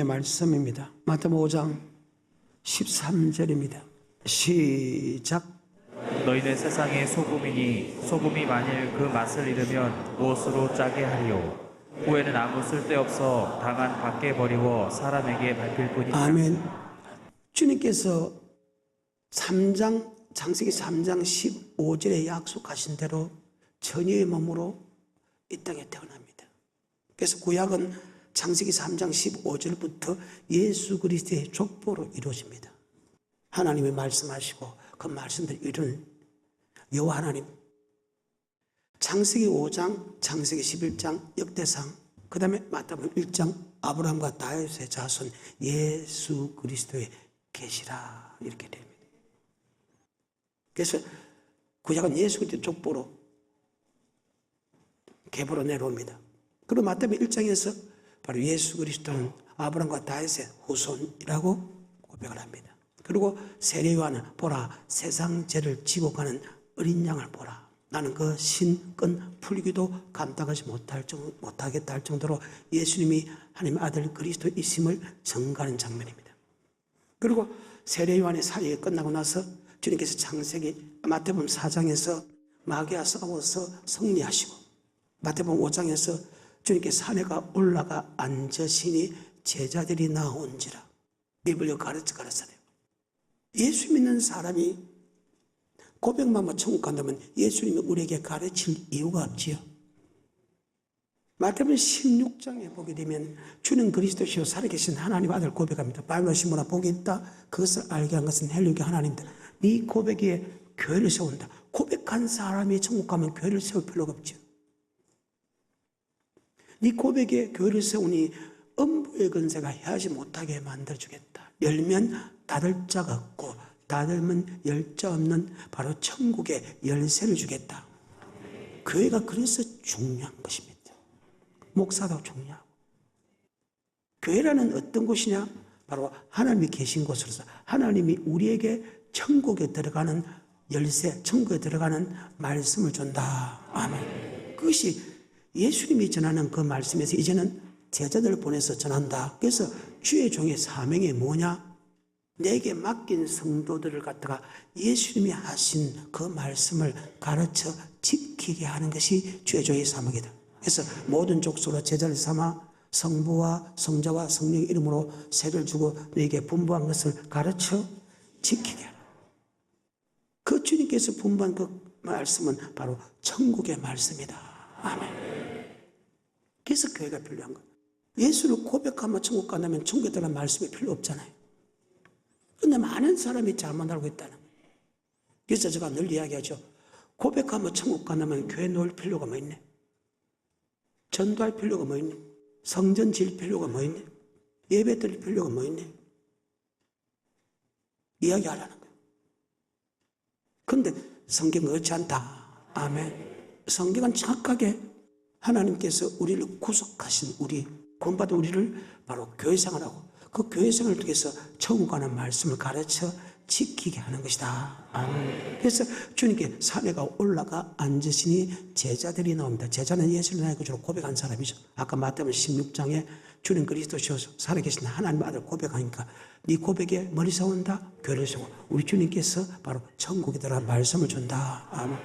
말씀입니다. 마태복음 5장 13절입니다. 시작. 너희는 세상의 소금이니 소금이 만일 그 맛을 잃으면 무엇으로 짜게 하리요. 후에는 아무 쓸데없어 다만 밖에 버리고 사람에게 밟힐 뿐이니라. 아멘. 주님께서 창세기 3장 15절에 약속하신 대로 처녀의 몸으로 이 땅에 태어납니다. 그래서 구약은 창세기 3장 15절부터 예수 그리스도의 족보로 이루어집니다. 하나님이 말씀하시고 그 말씀을 이루는 여호와 하나님. 창세기 5장, 창세기 11장 역대상, 그 다음에 마태복음 1장 아브라함과 다윗의 자손 예수 그리스도의 계시라 이렇게 됩니다. 그래서 구약은 예수 그리스도의 족보로 계보로 내려옵니다. 그리고 마태복음 1장에서 바로 예수 그리스도는 아브라함과 다윗의 후손이라고 고백을 합니다. 그리고 세례요한은 보라 세상 죄를 지고 가는 어린 양을 보라. 나는 그 신권 풀기도 감당하지 못하겠다 할 정도로 예수님이 하나님의 아들 그리스도이심을 증거하는 장면입니다. 그리고 세례요한의 사역이 끝나고 나서 주님께서 창세기 마태복음 4장에서 마귀와 싸워서 승리하시고 마태복음 5장에서 주님께서 산에가 올라가 앉으시니 제자들이 나온지라 입을 가르쳐야 예수 믿는 사람이 고백만 하면 천국 간다면 예수님이 우리에게 가르칠 이유가 없지요. 마태복음 16장에 보게 되면 주는 그리스도시요 살아계신 하나님 아들 고백합니다. 바벨론 신부나 복이 있다. 그것을 알게 한 것은 헬류의 하나님이다. 네 고백에 교회를 세운다. 고백한 사람이 천국 가면 교회를 세울 필요가 없죠. 네 고백에 교회를 세우니 음부의 권세가 해하지 못하게 만들어주겠다. 열면 닫을 자가 없고 닫으면 열 자 없는 바로 천국의 열쇠를 주겠다. 교회가 그래서 중요한 것입니다. 목사도 중요하고. 교회라는 어떤 곳이냐? 바로 하나님이 계신 곳으로서 하나님이 우리에게 천국에 들어가는 열쇠, 천국에 들어가는 말씀을 준다. 아멘. 그것이 예수님이 전하는 그 말씀에서 이제는 제자들을 보내서 전한다. 그래서 주의 종의 사명이 뭐냐? 내게 맡긴 성도들을 갖다가 예수님이 하신 그 말씀을 가르쳐 지키게 하는 것이 주의 종의 사명이다. 그래서 모든 족속으로 제자를 삼아 성부와 성자와 성령의 이름으로 세를 주고 너에게 분부한 것을 가르쳐 지키게 하라. 그 주님께서 분부한 그 말씀은 바로 천국의 말씀이다. 아멘. 그래서 교회가 필요한 거예요. 예수를 고백하면 천국 간다면 천국에 들어간 말씀이 필요 없잖아요. 그런데 많은 사람이 잘못 알고 있다는 거예요. 그래서 제가 늘 이야기하죠. 고백하면 천국 간다면 교회 놓을 필요가 뭐 있네? 전도할 필요가 뭐 있네? 성전 지을 필요가 뭐 있네? 예배 드릴 필요가 뭐 있네? 이야기하라는 거예요. 그런데 성경은 그렇지 않다. 아멘. 성경은 정확하게 하나님께서 우리를 구속하신 구원받은 우리를 바로 교회생활하고 그 교회생활을 통해서 천국 가는 말씀을 가르쳐 지키게 하는 것이다. 아멘. 그래서 주님께 산에가 올라가 앉으시니 제자들이 나옵니다. 제자는 예수를 나의 구주로 고백한 사람이죠. 아까 마태복음 16장에 주님 그리스도시여 살아계신 하나님 아들 고백하니까 네 고백에 머리 세운다. 교회를 세우고 우리 주님께서 바로 천국에 들어간 말씀을 준다. 아멘.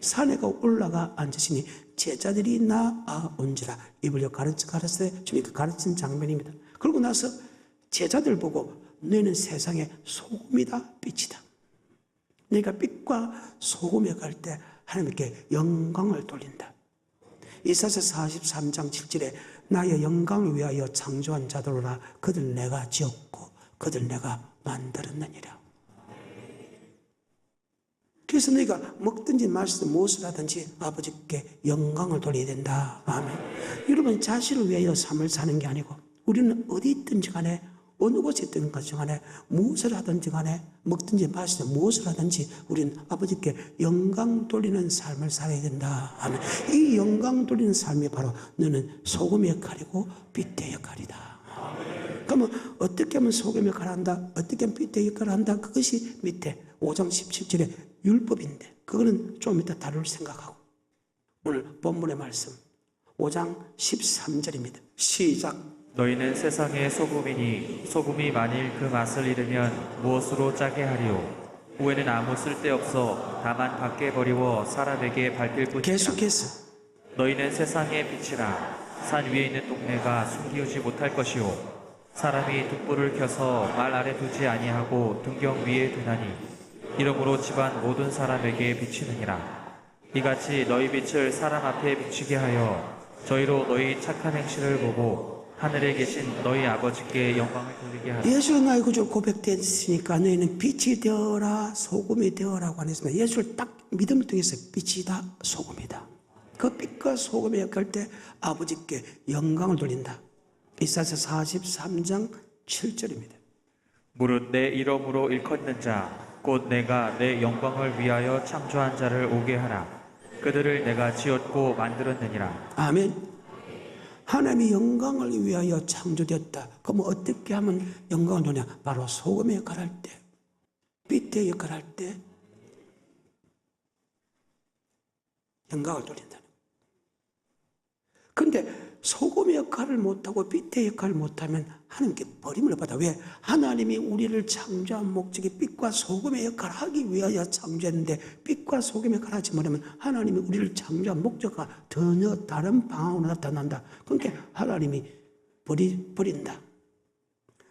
산에가 올라가 앉으시니 제자들이 나아온지라 입을 가르쳐 주님께 가르친 장면입니다. 그러고 나서 제자들 보고 너희는 세상의 소금이다 빛이다. 너희가 빛과 소금에 갈 때 하나님께 영광을 돌린다. 이사야 43장 7절에 나의 영광을 위하여 창조한 자들로라 그들 내가 지었고 그들 내가 만들었느니라. 그래서 너희가 먹든지 마시든 무엇을 하든지 아버지께 영광을 돌려야 된다. 아멘. 여러분 자신을 위하여 삶을 사는 게 아니고 우리는 어디 있든지 간에 어느 곳에 있든지 간에 무엇을 하든지 간에 먹든지 마시든 무엇을 하든지 우리는 아버지께 영광 돌리는 삶을 살아야 된다. 아멘. 이 영광 돌리는 삶이 바로 너는 소금의 역할이고 빛의 역할이다. 그러면 어떻게 하면 소금의 역할을 한다? 어떻게 하면 빛의 역할을 한다? 그것이 밑에 5장 17절에 율법인데 그거는 좀 이따 다룰 생각하고 오늘 본문의 말씀 5장 13절입니다. 시작. 너희는 세상의 소금이니 소금이 만일 그 맛을 잃으면 무엇으로 짜게 하리요? 후에는 아무 쓸데없어 다만 밖에 버리워 사람에게 밟힐 뿐이라. 계속해서 너희는 세상의 빛이라. 산 위에 있는 동네가 숨기우지 못할 것이요 사람이 둑불을 켜서 말 아래 두지 아니하고 등경 위에 두나니 이러므로 집안 모든 사람에게 비치느니라. 이같이 너희 빛을 사람 앞에 비추게 하여 저희로 너희 착한 행실을 보고 하늘에 계신 너희 아버지께 영광을 돌리게 하라. 예수가 나의 구주를 고백됐으니까 너희는 빛이 되어라 소금이 되어라고 안 했습니다. 예수를 딱 믿음을 통해서 빛이다 소금이다. 그 빛과 소금이 역할 때 아버지께 영광을 돌린다. 이사야서 43장 7절입니다. 무릇 내 이름으로 일컫는 자 곧 내가 내 영광을 위하여 창조한 자를 오게 하라. 그들을 내가 지었고 만들었느니라. 아멘. 하나님이 영광을 위하여 창조되었다. 그럼 어떻게 하면 영광을 돌냐? 바로 소금의 역할을 할 때, 빛의 역할을 할 때 영광을 돌린다는. 그런데 소금의 역할을 못하고 빛의 역할을 못하면 하나님께 버림을 받아. 왜? 하나님이 우리를 창조한 목적이 빛과 소금의 역할을 하기 위하여 창조했는데 빛과 소금의 역할을 하지 못하면 하나님이 우리를 창조한 목적과 전혀 다른 방향으로 나타난다. 그러니까 하나님이 버린다.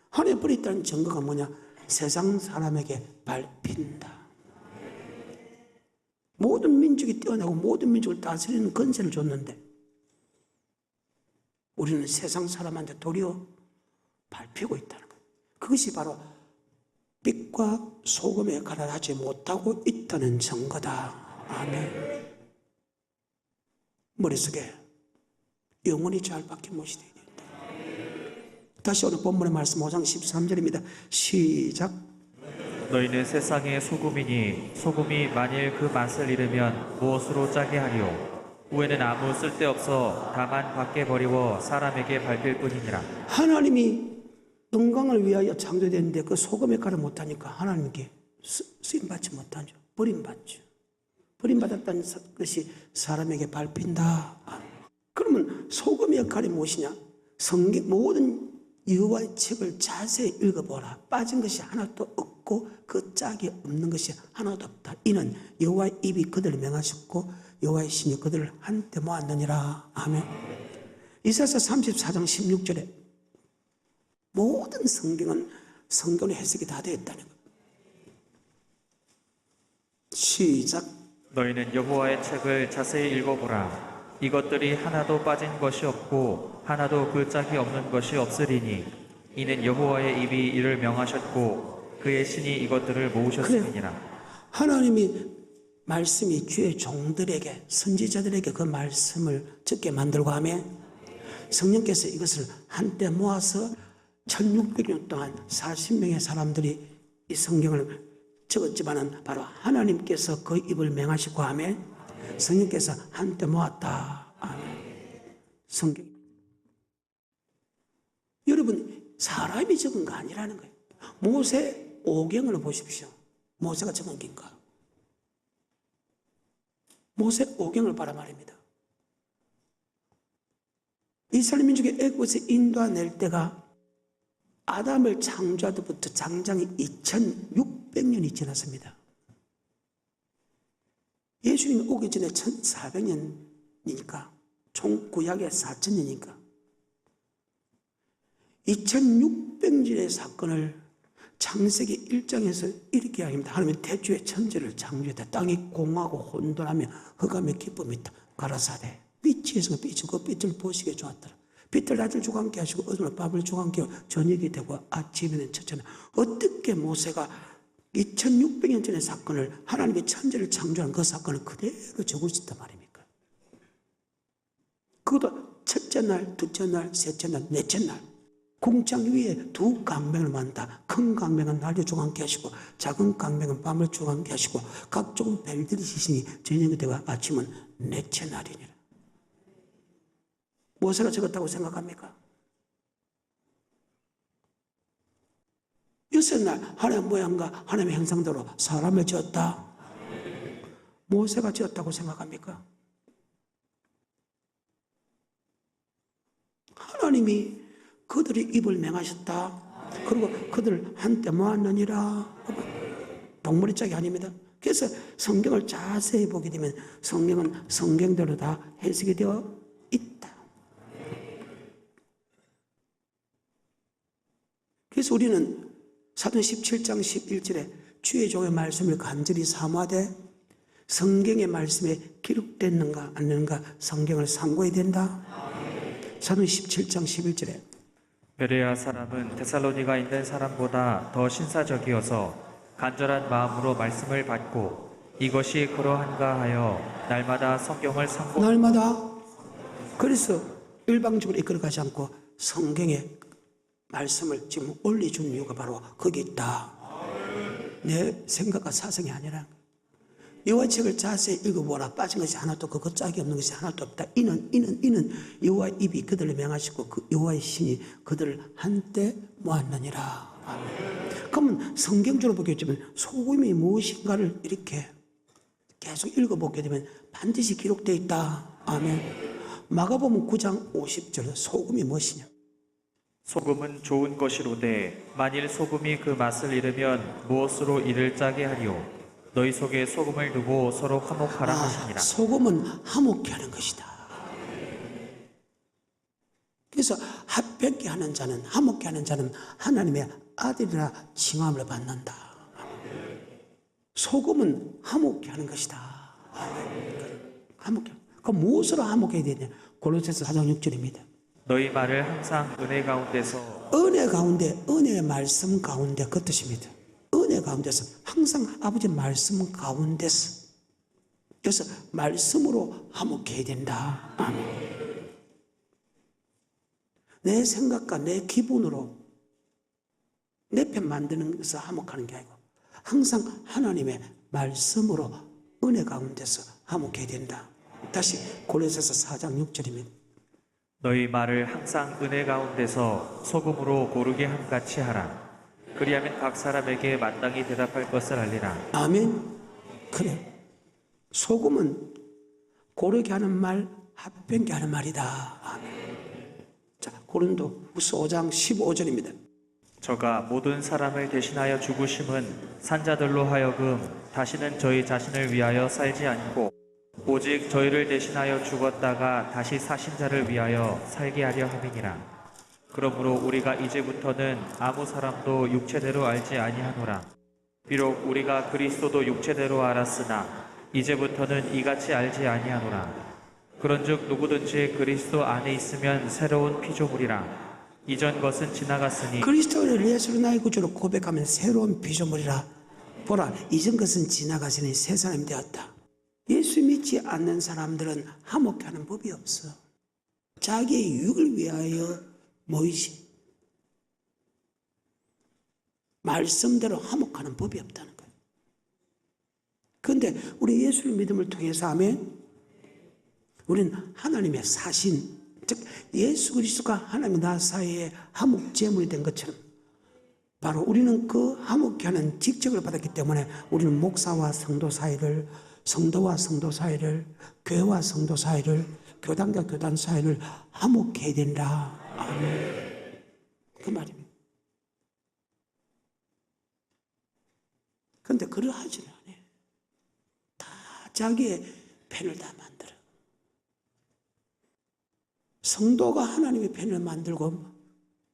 하나님이 버린다는 증거가 뭐냐? 세상 사람에게 밟힌다. 모든 민족이 뛰어나고 모든 민족을 다스리는 권세를 줬는데 우리는 세상 사람한테 도리어 밟히고 있다는 거예요. 그것이 바로 빛과 소금의 역할을 하지 못하고 있다는 증거다. 아멘. 머릿속에 영원히 잘 박힌 못이 되어야 된다. 다시 오늘 본문의 말씀 5장 13절입니다. 시작. 너희는 세상의 소금이니 소금이 만일 그 맛을 잃으면 무엇으로 짜게 하리요? 후에는 아무 쓸데없어 다만 밖에 버리워 사람에게 밟힐 뿐이니라. 하나님이 영광을 위하여 창조됐는데 그 소금의 역할을 못하니까 하나님께 쓰임받지 못하죠. 버림받죠. 버림받았다는 것이 사람에게 밟힌다. 그러면 소금의 역할이 무엇이냐? 성경 모든 여호와의 책을 자세히 읽어보라. 빠진 것이 하나도 없고 그 짝이 없는 것이 하나도 없다. 이는 여호와의 입이 그들을 명하셨고 여호와의 신이 그들을 한때 모았느니라. 아멘. 이사야서 34장 16절에 모든 성경은 성경의 해석이 다 되어 있다는 것. 시작. 너희는 여호와의 책을 자세히 읽어보라. 이것들이 하나도 빠진 것이 없고 하나도 그 짝이 없는 것이 없으리니 이는 여호와의 입이 이를 명하셨고 그의 신이 이것들을 모으셨음이니라. 하나님이 말씀이 주의 종들에게 선지자들에게 그 말씀을 적게 만들고 하며 성령께서 이것을 한때 모아서 1600년 동안 40명의 사람들이 이 성경을 적었지만은 바로 하나님께서 그 입을 명하시고 하며 성령께서 한때 모았다. 아멘. 성경. 여러분 사람이 적은 거 아니라는 거예요. 모세 오경을 보십시오. 모세가 적은 긴가? 모세 오경을 봐라 말입니다. 이스라엘 민족의 애굽에서 인도해낼 때가 아담을 창조하기부터 장장이 2600년이 지났습니다. 예수님이 오기 전에 1400년이니까 총 구약의 4000년이니까 2600년의 사건을 창세기 1장에서 이렇게 이야기합니다. 하나님은 태초에 천지를 창조했다. 땅이 공하고 혼돈하며 흑암의 기쁨이 있다. 가라사대 빛에서 빛이 그 빛을 보시기에 좋았더라. 빛을 낮을 주고 함께 하시고 어둠을 밤을 주고 함께 하고 저녁이 되고 아침에는 첫째는 어떻게 모세가 2600년 전의 사건을 하나님의 천지를 창조한 그 사건을 그대로 적을 수 있단 말입니까? 그것도 첫째 날, 둘째 날, 셋째 날, 넷째 날 궁창 위에 두 강명을 만다. 큰 강명은 낮에 주고 함께 하시고 작은 강명은 밤을 주고 함께 하시고 각종 별들이 시신이 저녁이 되고 아침은 넷째 날이니라. 모세가 적었다고 생각합니까? 여섯 날 하나님의 모양과 하나님의 형상대로 사람을 지었다. 모세가 지었다고 생각합니까? 하나님이 그들이 입을 맹하셨다. 그리고 그들 한때 모았느니라. 동물의 짝이 아닙니다. 그래서 성경을 자세히 보게 되면 성경은 성경대로 다 해석이 되어 있다. 그래서 우리는 사도행 17장 11절에 주의 종의 말씀을 간절히 사모하되 성경의 말씀에 기록됐는가 안 되는가 성경을 상고해야 된다. 사도행 17장 11절에 베레아 사람은 데살로니가 있는 사람보다 더 신사적이어서 간절한 마음으로 말씀을 받고 이것이 그러한가 하여 날마다 성경을 상고 날마다 그래서 일방적으로 이끌어가지 않고 성경의 말씀을 지금 올려준 이유가 바로 거기 있다. 내 생각과 사성이 아니라 여호와 책을 자세히 읽어보라. 빠진 것이 하나도 없고 짝이 없는 것이 하나도 없다. 이는 여호와의 입이 그들을 명하시고 그 여호와의 신이 그들을 한때 모았느니라. 그러면 성경적으로 보게 되면 소금이 무엇인가를 이렇게 계속 읽어보게 되면 반드시 기록되어 있다. 아멘. 마가복음 9장 50절 소금이 무엇이냐? 소금은 좋은 것이로되 만일 소금이 그 맛을 잃으면 무엇으로 이를 짜게 하리요 너희 속에 소금을 두고 서로 화목하라 하시니라. 소금은 화목케 하는 것이다. 그래서 합백케 하는 자는 화목케 하는 자는 하나님의 아들이라 칭함을 받는다. 소금은 화목케 하는 것이다. 화목케. 그럼 무엇으로 화목해야 되냐? 골로새서 4장 6절입니다. 너희 말을 항상 은혜 가운데서 은혜 가운데, 은혜의 말씀 가운데 그 뜻입니다. 은혜 가운데서 항상 아버지 말씀 가운데서 그래서 말씀으로 화목해야 된다. 아멘. 내 생각과 내 기분으로 내 편 만드는 것을 화목하는 게 아니고 항상 하나님의 말씀으로 은혜 가운데서 화목해야 된다. 다시 골로새서 4장 6절입니다. 너희 말을 항상 은혜 가운데서 소금으로 고르게 함같이 하라. 그리하면 각 사람에게 마땅히 대답할 것을 알리라. 아멘. 그래. 소금은 고르게 하는 말, 합병게 하는 말이다. 아멘. 자, 고린도후서 5장 15절입니다. 저가 모든 사람을 대신하여 죽으심은 산자들로 하여금 다시는 저희 자신을 위하여 살지 않고 오직 저희를 대신하여 죽었다가 다시 사신 자를 위하여 살게 하려 함이니라. 그러므로 우리가 이제부터는 아무 사람도 육체대로 알지 아니하노라. 비록 우리가 그리스도도 육체대로 알았으나 이제부터는 이같이 알지 아니하노라. 그런즉 누구든지 그리스도 안에 있으면 새로운 피조물이라. 이전 것은 지나갔으니 그리스도를 예수로 나의 구주로 고백하면 새로운 피조물이라. 보라, 이전 것은 지나가시니 새 사람이 되었다. 예수 믿지 않는 사람들은 화목케 하는 법이 없어. 자기의 유익을 위하여 모이지. 말씀대로 화목하는 법이 없다는 거예요. 그런데 우리 예수를 믿음을 통해서 하면 우리는 하나님의 사신, 즉 예수 그리스도가 하나님 나 사이에 화목 제물이 된 것처럼 바로 우리는 그 화목케 하는 직책을 받았기 때문에 우리는 목사와 성도 사이를, 성도와 성도 사이를, 교회와 성도 사이를, 교단과 교단 사이를 화목케 해야 된다. 아멘. 그 말입니다. 그런데 그러하지는 않아요. 다 자기의 편을 다 만들어. 성도가 하나님의 편을 만들고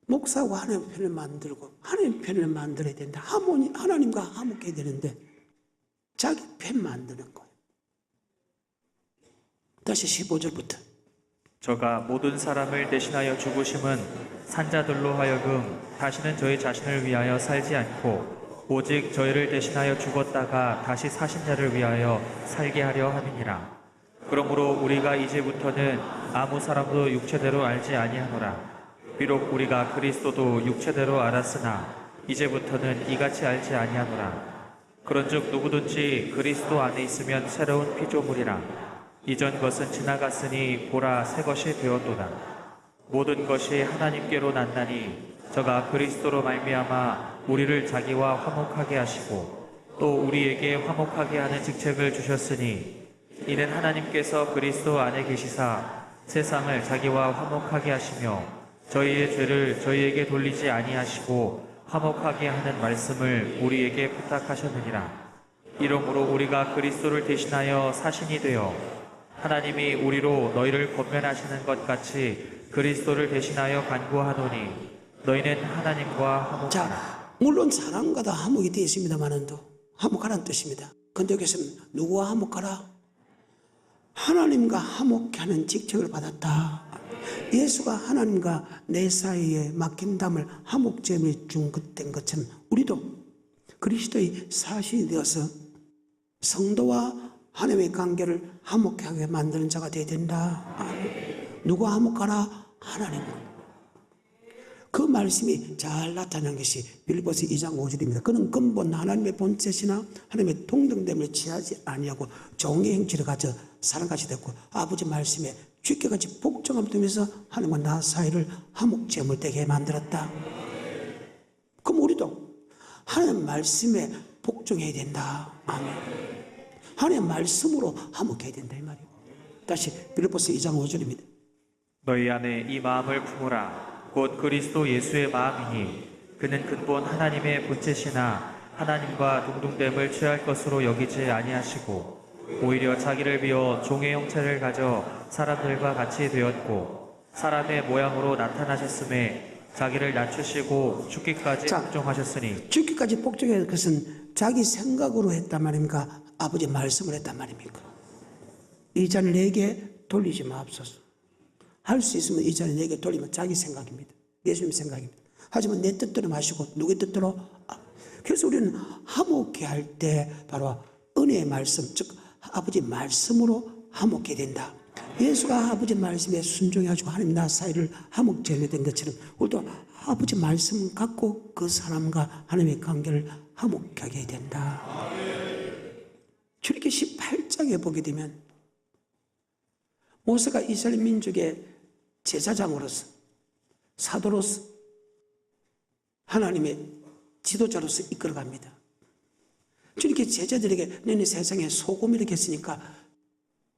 목사가 하나님의 편을 만들고 하나님의 편을 만들어야 된다. 하나님과 화목해야 되는데 자기 편 만드는 거예요. 다시 15절부터 저가 모든 사람을 대신하여 죽으심은 산자들로 하여금 다시는 저희 자신을 위하여 살지 않고 오직 저희를 대신하여 죽었다가 다시 사신 자를 위하여 살게 하려 함이니라. 그러므로 우리가 이제부터는 아무 사람도 육체대로 알지 아니하노라. 비록 우리가 그리스도도 육체대로 알았으나 이제부터는 이같이 알지 아니하노라. 그런즉 누구든지 그리스도 안에 있으면 새로운 피조물이라. 이전 것은 지나갔으니 보라 새 것이 되었도다. 모든 것이 하나님께로 났나니 저가 그리스도로 말미암아 우리를 자기와 화목하게 하시고 또 우리에게 화목하게 하는 직책을 주셨으니 이는 하나님께서 그리스도 안에 계시사 세상을 자기와 화목하게 하시며 저희의 죄를 저희에게 돌리지 아니하시고 화목하게 하는 말씀을 우리에게 부탁하셨느니라. 이러므로 우리가 그리스도를 대신하여 사신이 되어 하나님이 우리로 너희를 권면하시는 것 같이 그리스도를 대신하여 간구하노니 너희는 하나님과 화목하라. 자, 물론 사람과도 화목이 되어 있습니다만은도 화목하라는 뜻입니다. 근데 여기서는 누구와 화목하라? 하나님과 화목케 하는 직책을 받았다. 예수가 하나님과 내 사이에 막힌 담을 화목제물에 준 것처럼 우리도 그리스도의 사신이 되어서 성도와 하나님의 관계를 화목하게 하게 만드는 자가 되어야 된다. 누가 화목하라? 하나님과. 그 말씀이 잘 나타난 것이 빌립보서 2장 5절입니다. 그는 근본 하나님의 본체시나 하나님의 동등됨을 취하지 아니하고 종의 형체를 가져 사람같이 됐고 아버지 말씀에 주께같이 복종함을 통해서 하나님과 나 사이를 화목제물 되게 만들었다. 그럼 우리도 하나님 말씀에 복종해야 된다. 아멘. 하나님 말씀으로 화목해야 된다 이 말이에요. 다시 빌립보서 2장 5절입니다. 너희 안에 이 마음을 품으라. 곧 그리스도 예수의 마음이니 그는 근본 하나님의 본체시나 하나님과 동등됨을 취할 것으로 여기지 아니하시고 오히려 자기를 비워 종의 형체를 가져 사람들과 같이 되었고 사람의 모양으로 나타나셨음에 자기를 낮추시고 죽기까지 복종하셨으니. 죽기까지 복종한 것은 자기 생각으로 했단 말입니까? 아버지 말씀을 했단 말입니까? 이 잔을 내게 돌리지 마옵소서. 할 수 있으면 이 잔을 내게 돌리면 자기 생각입니다. 예수님 생각입니다. 하지만 내 뜻대로 마시고 누구의 뜻대로. 그래서 우리는 화목케 할 때 바로 은혜의 말씀, 즉 아버지 말씀으로 화목케 된다. 예수가 아버지 말씀에 순종해가지고 하나님 나 사이를 화목제물이 된 것처럼 우리도 아버지 말씀 갖고 그 사람과 하나님의 관계를 화목하게 해야 된다. 출애굽기 18장에 보게 되면 모세가 이스라엘 민족의 제사장으로서 사도로서 하나님의 지도자로서 이끌어갑니다. 이렇게 제자들에게 너네 세상에 소금 이렇게 했으니까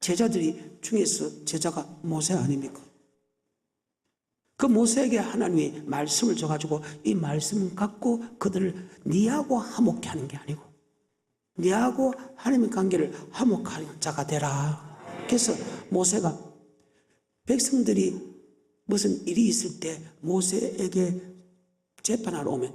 제자들이 중에서 제자가 모세 아닙니까? 그 모세에게 하나님이 말씀을 줘가지고 이 말씀을 갖고 그들을 니하고 화목케 하는 게 아니고 니하고 하나님의 관계를 화목하는 자가 되라. 그래서 모세가 백성들이 무슨 일이 있을 때 모세에게 재판하러 오면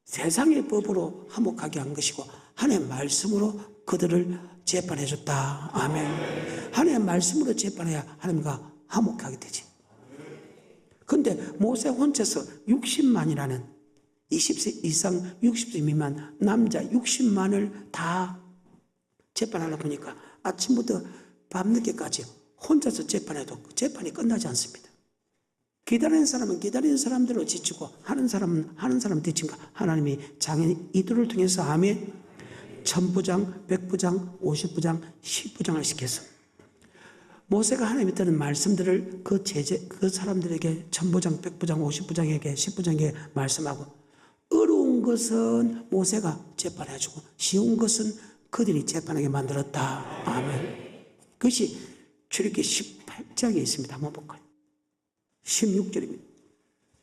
세상의 법으로 화목하게 한 것이고 하나님의 말씀으로 그들을 재판해 줬다. 아멘. 하나님의 말씀으로 재판해야 하나님과 화목하게 되지. 근데 모세 혼자서 60만이라는 20세 이상 60세 미만 남자 60만을 다 재판하려 보니까 아침부터 밤늦게까지 혼자서 재판해도 재판이 끝나지 않습니다. 기다리는 사람은 기다리는 사람대로 지치고 하는 사람은 하는 사람 지치니까 하나님이 장인 이들을 통해서 아멘 1000부장, 100부장, 50부장, 10부장을 시켜서 모세가 하나님이 드는 말씀들을 그 사람들에게 1000부장, 100부장, 50부장에게 10부장에게 말씀하고 어려운 것은 모세가 재판해주고 쉬운 것은 그들이 재판하게 만들었다. 아멘. 그것이 출애굽기 18장에 있습니다. 한번 볼까요? 16절입니다.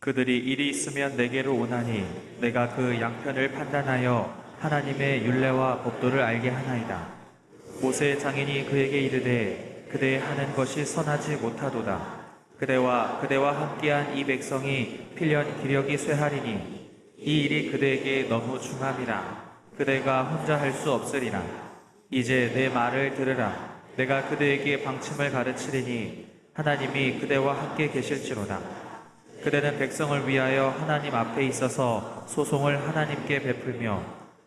그들이 일이 있으면 내게로 오나니 내가 그 양편을 판단하여 하나님의 율례와 법도를 알게 하나이다. 모세의 장인이 그에게 이르되 그대의 하는 것이 선하지 못하도다. 그대와 함께한 이 백성이 필연 기력이 쇠하리니 이 일이 그대에게 너무 중함이라. 그대가 혼자 할 수 없으리라. 이제 내 말을 들으라. 내가 그대에게 방침을 가르치리니 하나님이 그대와 함께 계실지로다. 그대는 백성을 위하여 하나님 앞에 있어서 소송을 하나님께 베풀며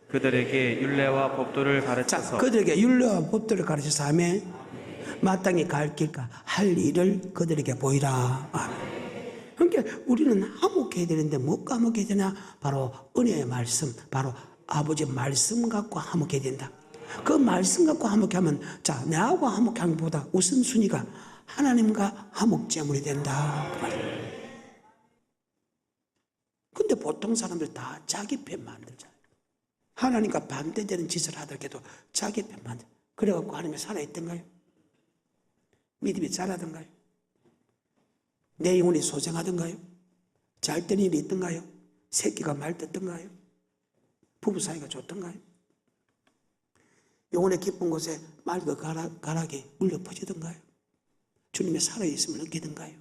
그들에게 율례와 법도를 가르쳐서. 자, 그들에게 율례와 법도를 가르쳐서 아멘. 마땅히 갈 길과 할 일을 그들에게 보이라. 아멘. 그러니까 우리는 화목해야 되는데 뭐가 화목해야 되냐? 바로 은혜의 말씀, 바로 아버지 말씀 갖고 화목해야 된다. 그 말씀 갖고 화목하면 자 나하고 화목하는 것보다 우선순위가 하나님과 화목제물이 된다. 근데 보통 사람들 다 자기 편 만들잖아요. 하나님과 반대되는 짓을 하더라도 자기 편 만들. 그래갖고 하나님이 살아있던가요? 믿음이 자라던가요? 내 영혼이 소생하던가요? 잘 되는 일이 있던가요? 새끼가 말 듣던가요? 부부 사이가 좋던가요? 영혼의 깊은 곳에 맑은 가락이 물려 퍼지던가요? 주님의 살아있음을 느끼던가요?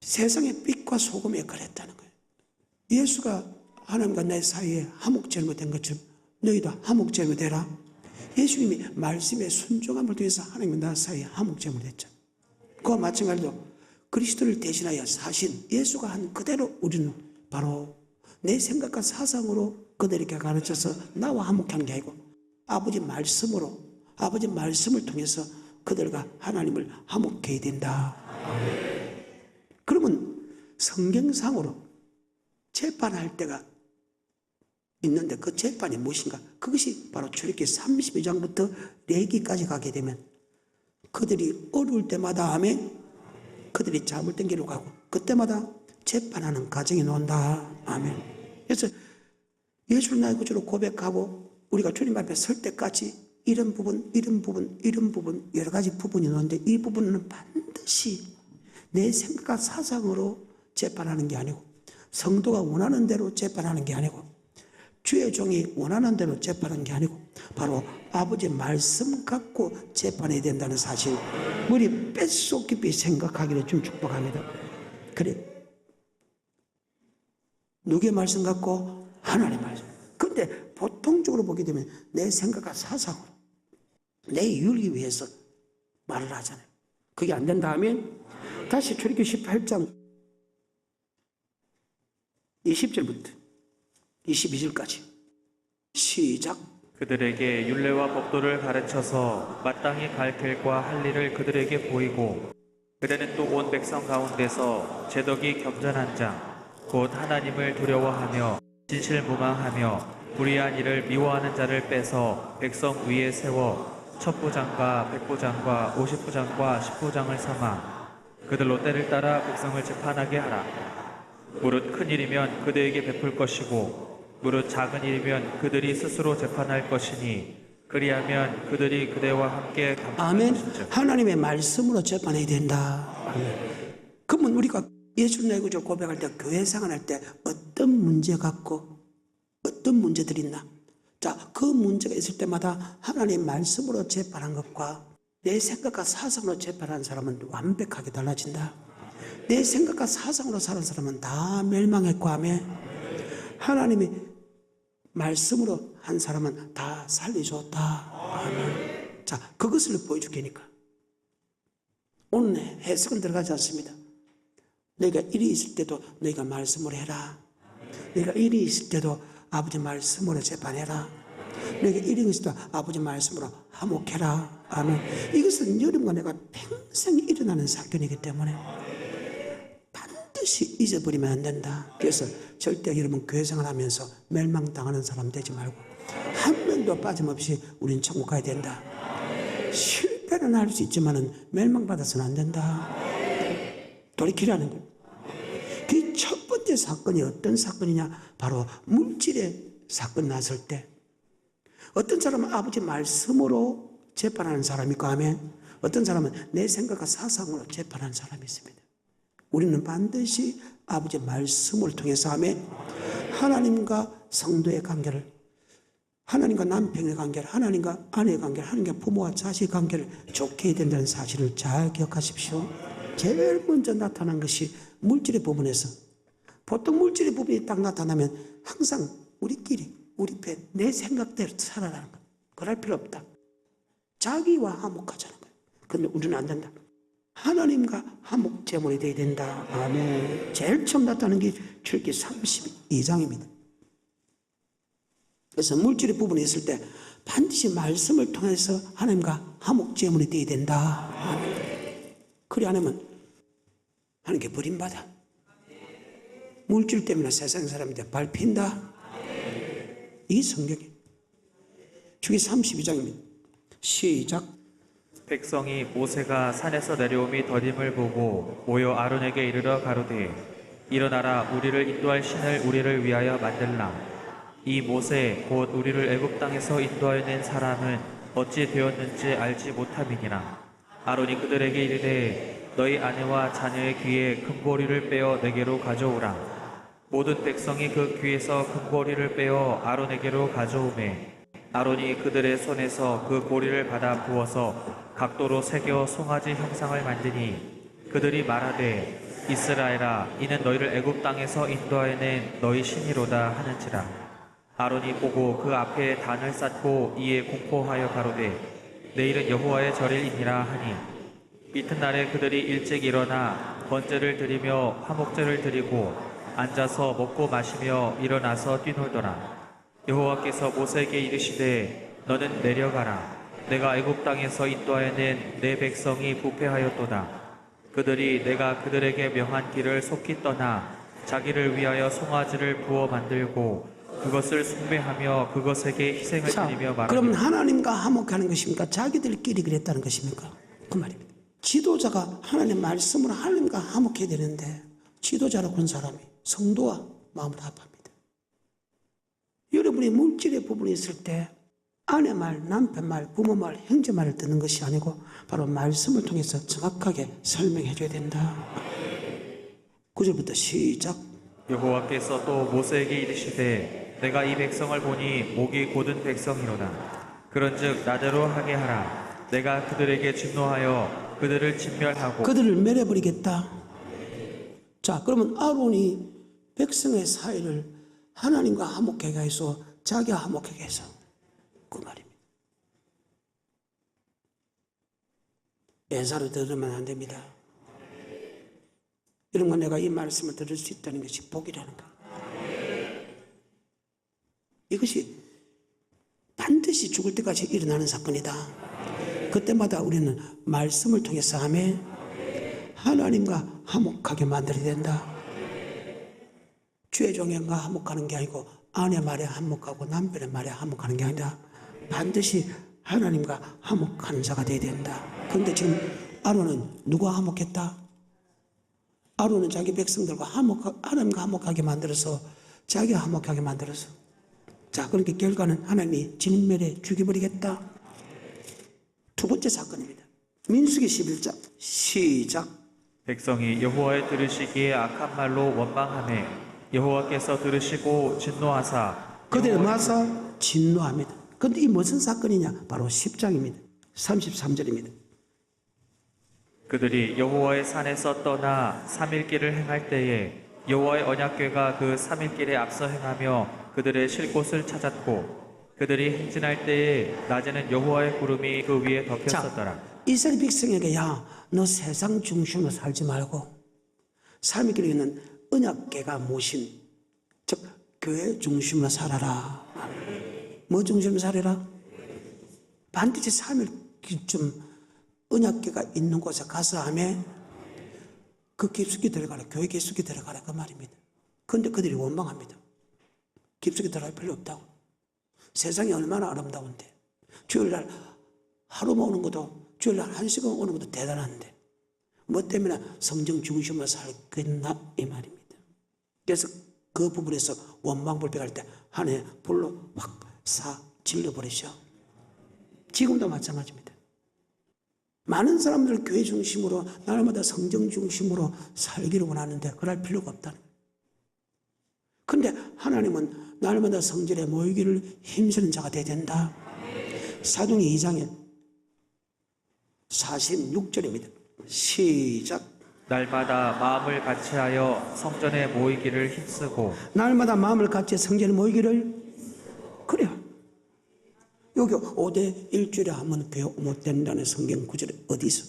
세상의 빛과 소금의 역할을 했다는 거예요. 예수가 하나님과 내 사이에 화목제물이 된 것처럼 너희도 화목제물이 되라. 예수님이 말씀에 순종함을 통해서 하나님과 나 사이에 화목제물이 됐죠. 그와 마찬가지로 그리스도를 대신하여 사신 예수가 한 그대로 우리는 바로 내 생각과 사상으로 그들에게 가르쳐서 나와 화목한 게 아니고 아버지 말씀으로, 아버지 말씀을 통해서 그들과 하나님을 화목해야 된다. 그러면 성경상으로 재판할 때가 있는데 그 재판이 무엇인가? 그것이 바로 출애굽기 32장부터 레위기까지 가게 되면 그들이 어려울 때마다 아멘, 그들이 잘못된 길로 가고 그때마다 재판하는 과정이 나온다. 아멘. 그래서 예수를 나의 구주로 고백하고 우리가 주님 앞에 설 때까지 이런 부분 여러 가지 부분이 나오는데 이 부분은 반드시 내 생각과 사상으로 재판하는 게 아니고 성도가 원하는 대로 재판하는 게 아니고 주의 종이 원하는 대로 재판하는 게 아니고 바로 아버지의 말씀 갖고 재판해야 된다는 사실 우리 뼛속 깊이 생각하기를 좀 축복합니다. 그래, 누구의 말씀 갖고? 하나님의 말씀. 근데 보통적으로 보게 되면 내 생각과 사상으로 내 이유를 위해서 말을 하잖아요. 그게 안 된다 하면 다시 출애굽기 18장 20절부터 22절까지 시작. 그들에게 율례와 법도를 가르쳐서 마땅히 갈 길과 할 일을 그들에게 보이고 그대는 또 온 백성 가운데서 제덕이 겸전한 자 곧 하나님을 두려워하며 진실무망하며 불의한 일을 미워하는 자를 빼서 백성 위에 세워 첩부장과 백부장과 50부장과 10부장을 삼아 그들로 때를 따라 백성을 재판하게 하라. 무릇 큰 일이면 그들에게 베풀 것이고 무릇 작은 일이면 그들이 스스로 재판할 것이니 그리하면 그들이 그대와 함께 아멘. 것이죠. 하나님의 말씀으로 재판해야 된다. 아멘. 그러면 우리가 예수 내 구주 고백할 때 교회 생활할 때 어떤 문제 갖고 어떤 문제들이 있나? 자, 그 문제가 있을 때마다 하나님의 말씀으로 재판한 것과 내 생각과 사상으로 재판한 사람은 완벽하게 달라진다. 내 생각과 사상으로 사는 사람은 다 멸망했고 하며 하나님이 말씀으로 한 사람은 다 살려줬다. 아멘. 자, 그것을 보여주게니까 오늘 해석은 들어가지 않습니다. 너희가 일이 있을 때도 너희가 말씀으로 해라. 너희가 일이 있을 때도 아버지 말씀으로 재판해라. 너희가 일이 있을 때 아버지 말씀으로 화목해라. 아멘. 이것은 여러분과 내가 평생 일어나는 사건이기 때문에 반드시 잊어버리면 안 된다. 그래서 절대 여러분 교회 생활하면서 멸망당하는 사람 되지 말고 한 명도 빠짐없이 우리는 천국 가야 된다. 실패는 할 수 있지만 멸망받아서는 안 된다. 돌이키라는 거예요. 그 첫 번째 사건이 어떤 사건이냐? 바로 물질의 사건 났을 때 어떤 사람은 아버지 말씀으로 재판하는 사람이 있고 하면 어떤 사람은 내 생각과 사상으로 재판하는 사람이 있습니다. 우리는 반드시 아버지 말씀을 통해서 하면 하나님과 성도의 관계를, 하나님과 남편의 관계를, 하나님과 아내의 관계를, 하나님과 부모와 자식의 관계를 좋게 해야 된다는 사실을 잘 기억하십시오. 제일 먼저 나타난 것이 물질의 부분에서 보통 물질의 부분이 딱 나타나면 항상 우리끼리 우리 내 생각대로 살아라는 거예요. 그럴 필요 없다. 자기와 화목하자는 거예요. 그런데 우리는 안 된다. 하나님과 화목 제물이 되어야 된다. 아멘. 제일 처음 나타나는 게 출애굽기 32장입니다. 그래서 물질의 부분이 있을 때 반드시 말씀을 통해서 하나님과 화목 제물이 되어야 된다. 아멘. 그리 않으면 하나님께 버림받아. 물질 때문에 세상 사람한테 밟힌다. 이게 성경이에요. 출애굽기 32장입니다. 시작. 백성이 모세가 산에서 내려옴이 더딤을 보고 모여 아론에게 이르러 가로되 일어나라 우리를 인도할 신을 우리를 위하여 만들라. 이 모세 곧 우리를 애굽 땅에서 인도하여 낸 사람은 어찌 되었는지 알지 못함이니라. 아론이 그들에게 이르되 너희 아내와 자녀의 귀에 금고리를 빼어 내게로 가져오라. 모든 백성이 그 귀에서 금고리를 빼어 아론에게로 가져오매 아론이 그들의 손에서 그 고리를 받아 부어서 각도로 새겨 송아지 형상을 만드니 그들이 말하되 이스라엘아 이는 너희를 애굽 땅에서 인도하여 낸 너희 신이로다 하는지라. 아론이 보고 그 앞에 단을 쌓고 이에 공포하여 가로되 내일은 여호와의 절일이니라 하니 이튿날에 그들이 일찍 일어나 번제를 드리며 화목제를 드리고 앉아서 먹고 마시며 일어나서 뛰놀더라. 여호와께서 모세에게 이르시되 너는 내려가라. 내가 애굽 땅에서 인도하여 낸 내 백성이 부패하였도다. 그들이 내가 그들에게 명한 길을 속히 떠나 자기를 위하여 송아지를 부어 만들고 그것을 숭배하며 그것에게 희생을 자, 드리며 말하며 그러면 하나님과 화목하는 것입니까? 자기들끼리 그랬다는 것입니까? 그 말입니다. 지도자가 하나님의 말씀으로 하나님과 화목해야 되는데 지도자로 본 사람이 성도와 마음을 합합니다. 여러분이 물질의 부분이 있을 때 아내 말, 남편 말, 부모 말, 형제 말을 듣는 것이 아니고 바로 말씀을 통해서 정확하게 설명해 줘야 된다. 9절부터 시작. 여호와께서 또 모세에게 이르시되 내가 이 백성을 보니 목이 곧은 백성이로다. 그런즉 나대로 하게 하라. 내가 그들에게 진노하여 그들을 진멸하고 그들을 멸해버리겠다. 자, 그러면 아론이 백성의 사이를 하나님과 화목하게 해서 자기와 화목하게 해서 그 말입니다. 예사를 들으면 안 됩니다. 이런 건 내가 이 말씀을 들을 수 있다는 것이 복이라는 거예요. 이것이 반드시 죽을 때까지 일어나는 사건이다. 그때마다 우리는 말씀을 통해서 하나님과 화목하게 만들어야 된다. 주의 종과 화목하는 게 아니고 아내 말에 화목하고 남편의 말에 화목하는 게 아니라 반드시 하나님과 화목하는 자가 되어야 된다. 그런데 지금 아론은 누가 화목했다? 아론은 자기 백성들과 하나님과 화목하게 만들어서 자기가 화목하게 만들어서 자, 그러니까 결과는 하나님이 진멸해 죽여버리겠다. 두 번째 사건입니다. 민수기 11장 시작. 백성이 여호와의 들으시기에 악한 말로 원망하매 여호와께서 들으시고 진노하사 그들을 마사 진노합니다. 그런데 이 무슨 사건이냐? 바로 10장입니다. 33절입니다. 그들이 여호와의 산에서 떠나 3일길을 행할 때에 여호와의 언약궤가 그 3일길에 앞서 행하며 그들의 쉴 곳을 찾았고 그들이 행진할 때에 낮에는 여호와의 구름이 그 위에 덮였었더라. 이스라엘 백성에게 너 세상 중심으로 살지 말고 3일길에 있는 언약궤가 모신 즉 교회 중심으로 살아라. 뭐 중심으로 살아라? 반드시 3일쯤 언약궤가 있는 곳에 가서 하면 그 깊숙이 들어가라. 교회 깊숙이 들어가라. 그 말입니다. 그런데 그들이 원망합니다. 깊숙이 들어갈 필요 없다고. 세상이 얼마나 아름다운데 주일날 하루만 오는 것도 주일날 1시간 오는 것도 대단한데 뭐 때문에 성정 중심으로 살겠나 이 말입니다. 그래서 그 부분에서 원망불평할 때 하나님 불로 확 사 질러버리셔. 지금도 마찬가지입니다. 많은 사람들 교회 중심으로 날마다 성정 중심으로 살기를 원하는데 그럴 필요가 없다는 거예요. 그런데 하나님은 날마다 성전에 모이기를 힘쓰는 자가 되어야 된다. 사도행전 2장에 46절입니다. 시작. 날마다 마음을 같이하여 성전에 모이기를 힘쓰고 날마다 마음을 같이 성전에 모이기를 그래요. 여기 5대 일주일에 한 번 교회 못 된다는 성경 구절이 어디 있어?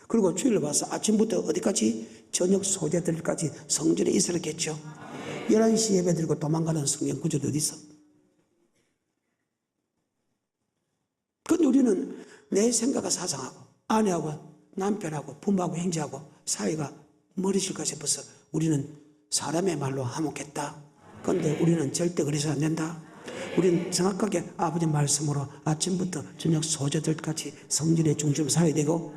그리고 주일을 봐서 아침부터 어디까지? 저녁 소재들까지 성전에 있었겠죠. 11시 예배 드리고 도망가는 성경 구절이 어디 있어? 근데 우리는 내 생각을 사상하고 아내하고 남편하고 부모하고 형제하고 사이가 멀어질까 싶어서 우리는 사람의 말로 화목했다. 그런데 우리는 절대 그래서 안 된다. 우리는 정확하게 아버지 말씀으로 아침부터 저녁 소재들까지 성전의 중심 살아야 되고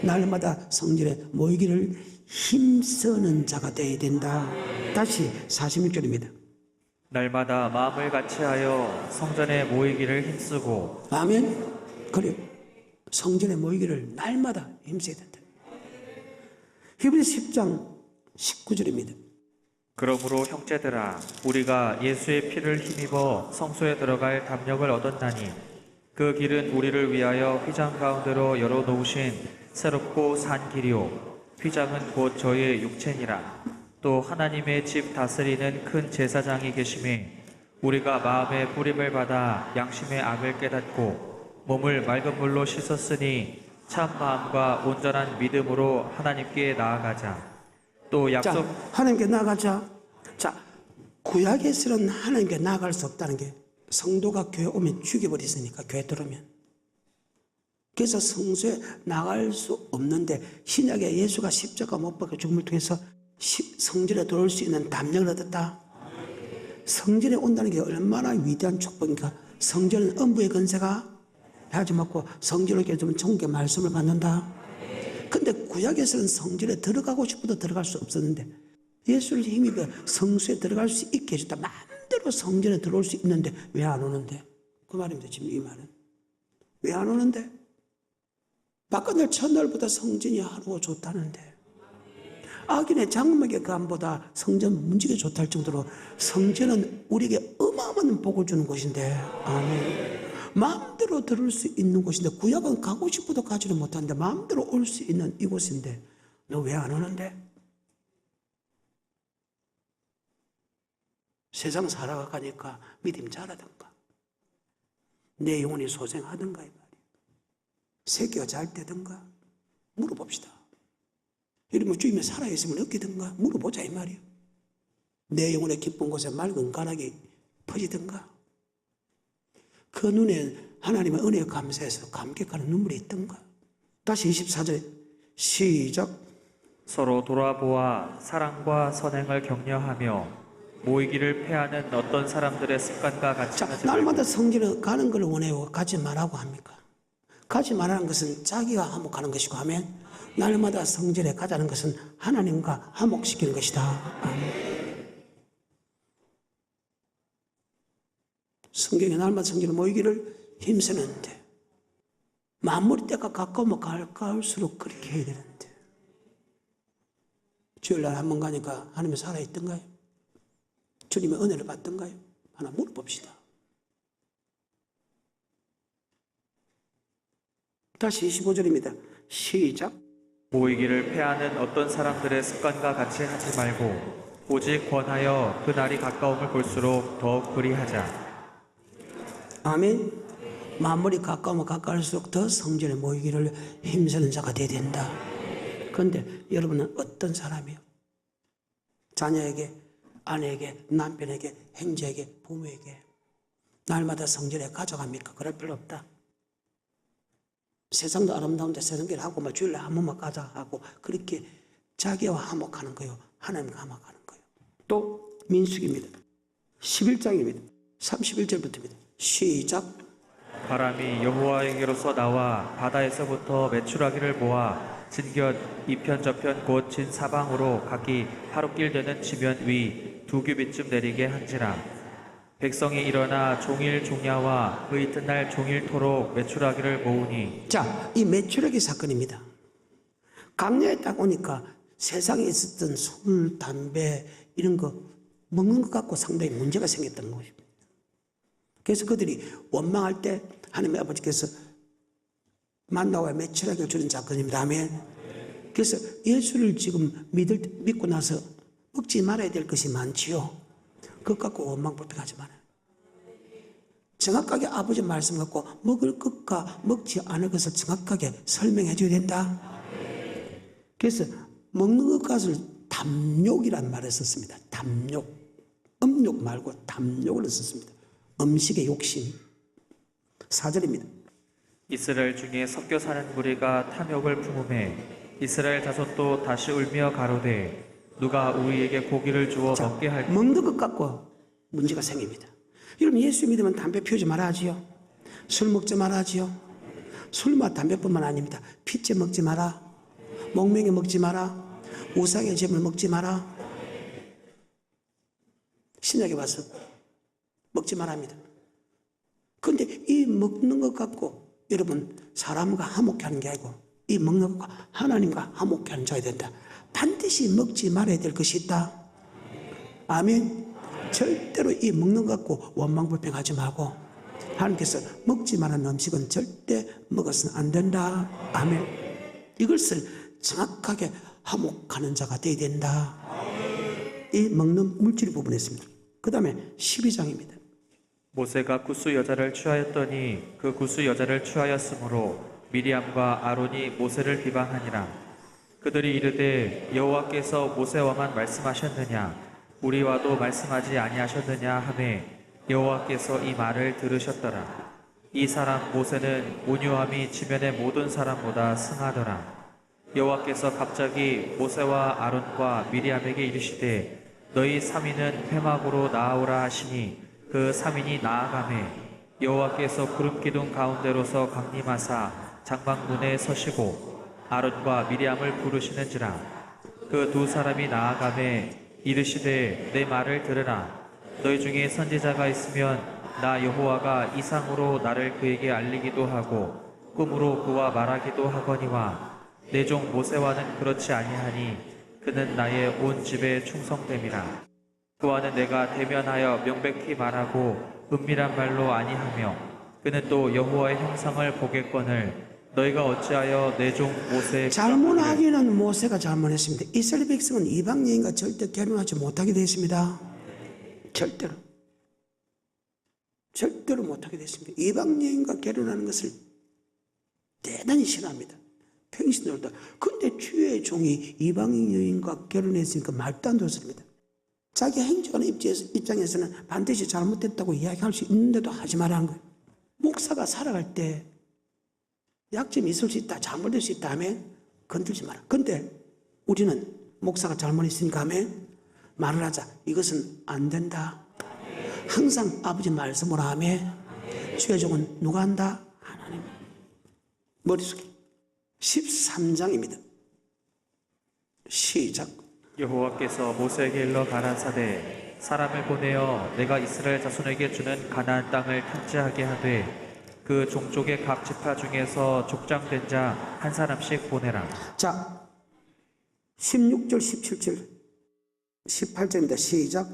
날마다 성전에 모이기를 힘쓰는 자가 되어야 된다. 다시 46절입니다. 날마다 마음을 같이하여 성전에 모이기를 힘쓰고 아멘. 그래요. 성전에 모이기를 날마다 힘써야 된다. 히브리서 10장 19절입니다. 그러므로 형제들아 우리가 예수의 피를 힘입어 성소에 들어갈 담력을 얻었나니 그 길은 우리를 위하여 휘장 가운데로 열어놓으신 새롭고 산 길이요 휘장은 곧 저희의 육체니라. 또 하나님의 집 다스리는 큰 제사장이 계심에 우리가 마음의 뿌림을 받아 양심의 악을 깨닫고 몸을 맑은 물로 씻었으니 참 마음과 온전한 믿음으로 하나님께 나아가자. 또 약속 자, 하나님께 나아가자. 자, 구약에서는 하나님께 나아갈 수 없다는 게 성도가 교회 오면 죽여버렸으니까, 교회 들어오면. 그래서 성소에 나갈 수 없는데 신약에 예수가 십자가 못 박혀 죽음을 통해서 성전에 들어올 수 있는 담력을 얻었다. 성전에 온다는 게 얼마나 위대한 축복인가. 성전은 음부의 권세가 하지 말고 성전을 깨주면 천국의 말씀을 받는다. 근데 구약에서는 성전에 들어가고 싶어도 들어갈 수 없었는데 예수를 힘입어 성수에 들어갈 수 있게 해줬다. 마음대로 성전에 들어올 수 있는데 왜 안 오는데? 그 말입니다. 지금 이 말은. 왜 안 오는데? 바깥날 첫날보다 성전이 하루가 좋다는데 악인의 장막의 감보다 성전 문지가 좋다 할 정도로 성전은 우리에게 어마어마한 복을 주는 곳인데, 아멘. 마음대로 들을 수 있는 곳인데 구약은 가고 싶어도 가지를 못하는데 마음대로 올 수 있는 이곳인데 너 왜 안 오는데? 세상 살아가니까 믿음 잘하던가 내 영혼이 소생하던가 이 말이에요. 새끼가 잘 되던가 물어봅시다. 이러면 주님의 살아있음을 느끼든가 물어보자 이 말이에요. 내 영혼의 깊은 곳에 맑은 가락이 퍼지든가 그 눈에 하나님의 은혜에 감사해서 감격하는 눈물이 있던가. 다시 24절에 시작. 서로 돌아보아 사랑과 선행을 격려하며 모이기를 패하는 어떤 사람들의 습관과 같이 자, 하지 날마다 말고 성전에 가는 걸 원해요. 가지 말라고 합니까? 가지 말라는 것은 자기가 화목하는 것이고 하면 날마다 성전에 가자는 것은 하나님과 화목시키는 것이다. 아멘. 성경에 날마다 성전에 모이기를 힘쓰는데 마무리 때가 가까우면 가까울수록 그렇게 해야 되는데 주일날 한 번 가니까 하나님이 살아있던가요? 주님의 은혜를 받던가요? 하나 물어봅시다. 다시 25절입니다. 시작. 모이기를 패하는 어떤 사람들의 습관과 같이 하지 말고 오직 권하여 그 날이 가까움을 볼수록 더욱 그리하자. 아멘. 만물이 가까우면 가까울수록 더 성전에 모이기를 힘쓰는 자가 되어야 된다. 그런데 여러분은 어떤 사람이요? 자녀에게, 아내에게, 남편에게, 형제에게, 부모에게 날마다 성전에 가져갑니까? 그럴 필요 없다. 세상도 아름다운데 세상길 하고 막 주일날 한 번만 가자 하고 그렇게 자기와 화목하는 거요. 하나님과 화목하는 거요. 또 민수기입니다. 11장입니다. 31절부터입니다. 시작. 바람이 여호와에게로서 나와 바다에서부터 메추라기를 모아 진곁 이편저편 곧 진사방으로 각기 하루길 되는 지면 위 2규빗쯤 내리게 한지라. 백성이 일어나 종일 종야와 그 이튿날 종일토록 메추라기를 모으니. 자, 이 메추라기 사건입니다. 강야에 딱 오니까 세상에 있었던 술, 담배 이런 거 먹는 것 갖고 상당히 문제가 생겼던 것입니다. 그래서 그들이 원망할 때 하나님의 아버지께서 만나와 메추라기를 주는 사건입니다. 아멘. 그래서 예수를 지금 믿고 나서 먹지 말아야 될 것이 많지요. 그것 갖고 원망 불평하지 말아요. 정확하게 아버지 말씀 갖고 먹을 것과 먹지 않을 것을 정확하게 설명해 줘야 된다. 그래서 먹는 것을 담욕이란 말을 썼습니다. 담욕. 음욕 말고 담욕을 썼습니다. 음식의 욕심. 4절입니다. 이스라엘 중에 섞여 사는 무리가 탐욕을 품음에 이스라엘 자손도 다시 울며 가로되 누가 우리에게 고기를 주어 먹게 할까. 먹는 것 갖고 문제가 생깁니다. 여러분 예수 믿으면 담배 피우지 말아 하지요. 술 먹지 말아 하지요. 술과 담배뿐만 아닙니다. 피째 먹지 마라. 목명에 먹지 마라. 우상의 제물 먹지 마라. 신약에 와서 먹지 말합니다. 그런데 이 먹는 것 갖고 여러분 사람과 화목해 하는 게 아니고 이 먹는 것 갖고 하나님과 화목해 하는 자가 된다. 반드시 먹지 말아야 될 것이 있다. 아멘. 절대로 이 먹는 것 갖고 원망불평하지 말고 하나님께서 먹지 말라는 음식은 절대 먹어서는 안 된다. 아멘. 이것을 정확하게 화목하는 자가 되어야 된다. 이 먹는 물질 부분에 있습니다. 그 다음에 12장입니다. 모세가 구스 여자를 취하였더니 그 구스 여자를 취하였으므로 미리암과 아론이 모세를 비방하니라. 그들이 이르되 여호와께서 모세와만 말씀하셨느냐 우리와도 말씀하지 아니하셨느냐 하매 여호와께서 이 말을 들으셨더라. 이 사람 모세는 온유함이 지면의 모든 사람보다 승하더라. 여호와께서 갑자기 모세와 아론과 미리암에게 이르시되 너희 3인은 회막으로 나아오라 하시니 그 3인이 나아가매 여호와께서 구름 기둥 가운데로서 강림하사 장막문에 서시고 아론과 미리암을 부르시는지라. 그 두 사람이 나아가매 이르시되 내 말을 들으라. 너희 중에 선지자가 있으면 나 여호와가 이상으로 나를 그에게 알리기도 하고 꿈으로 그와 말하기도 하거니와 내 종 모세와는 그렇지 아니하니 그는 나의 온 집에 충성됨이라. 그와는 내가 대면하여 명백히 말하고 은밀한 말로 아니하며 그는 또 여호와의 형상을 보겠거늘 너희가 어찌하여 내 종 모세의 잘못하기는 모세가 잘못했습니다. 이스라엘 백성은 이방 여인과 절대 결혼하지 못하게 되어 있습니다. 절대로 못하게 됐습니다. 이방 여인과 결혼하는 것을 대단히 싫어합니다. 평신도다. 근데 주의 종이 이방 여인과 결혼했으니까 말도 안 되는 소리입니다. 자기 행정하는 입장에서는 반드시 잘못됐다고 이야기할 수 있는데도 하지 말라는 거예요. 목사가 살아갈 때 약점이 있을 수 있다, 잘못될 수 있다 하면 건들지 마라. 근데 우리는 목사가 잘못했으니까 하면 말을 하자. 이것은 안 된다. 항상 아버지 말씀으로 하면 주의 종은 누가 한다? 하나님. 머릿속에 13장입니다. 시작. 여호와께서 모세에게 일러 가라사대 사람을 보내어 내가 이스라엘 자손에게 주는 가나안 땅을 탐지하게 하되 그 종족의 각 지파 중에서 족장된 자 한 사람씩 보내라. 자, 16절, 17절, 18절입니다. 시작.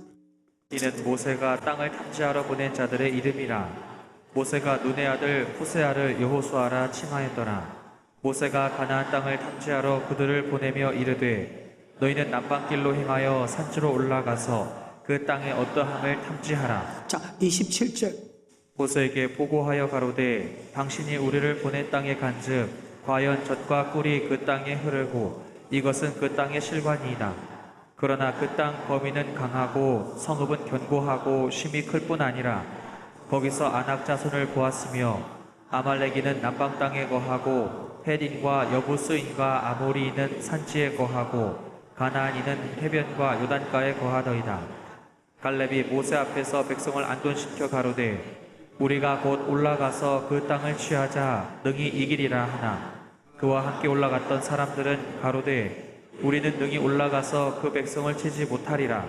이는 모세가 땅을 탐지하러 보낸 자들의 이름이라. 모세가 눈의 아들 호세아를 여호수아라 칭하였더라. 모세가 가나안 땅을 탐지하러 그들을 보내며 이르되 너희는 남방길로 행하여 산지로 올라가서 그 땅의 어떠함을 탐지하라. 자, 27절. 모세에게 보고하여 가로되 당신이 우리를 보낸 땅에 간즉 과연 젖과 꿀이 그 땅에 흐르고 이것은 그 땅의 실관이이다. 그러나 그 땅 범위는 강하고 성읍은 견고하고 심이 클 뿐 아니라 거기서 아낙 자손을 보았으며 아말렉이는 남방 땅에 거하고 헷인과 여부스인과 아모리인은 산지에 거하고 가나안인은 해변과 요단가에 거하더이다. 갈렙이 모세 앞에서 백성을 안돈시켜 가로되 우리가 곧 올라가서 그 땅을 취하자 능히 이기리라 하나 그와 함께 올라갔던 사람들은 가로되 우리는 능히 올라가서 그 백성을 치지 못하리라.